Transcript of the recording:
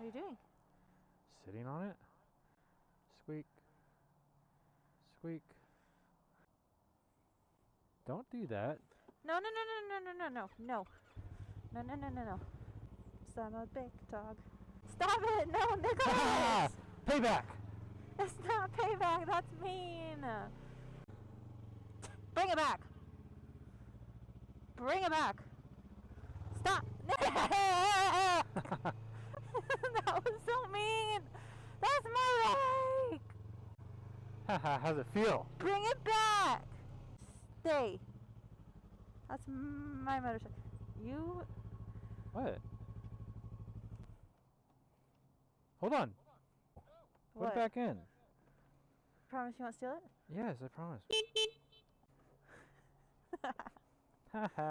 What are you doing? Sitting on it. Squeak. Squeak. Don't do that. No, no, no, no, no, no, no, no, no. No, no, no, no, no. I'm a big dog. Stop it! No, Nicholas! Payback! It's not payback, that's mean! Bring it back! Bring it back! Stop! That was so mean! That's my bike! Haha, how's it feel? Bring it back! Stay. That's my motorcycle. You... What? Hold on. Put What? it back in. Promise you won't steal it? Yes, I promise. Haha.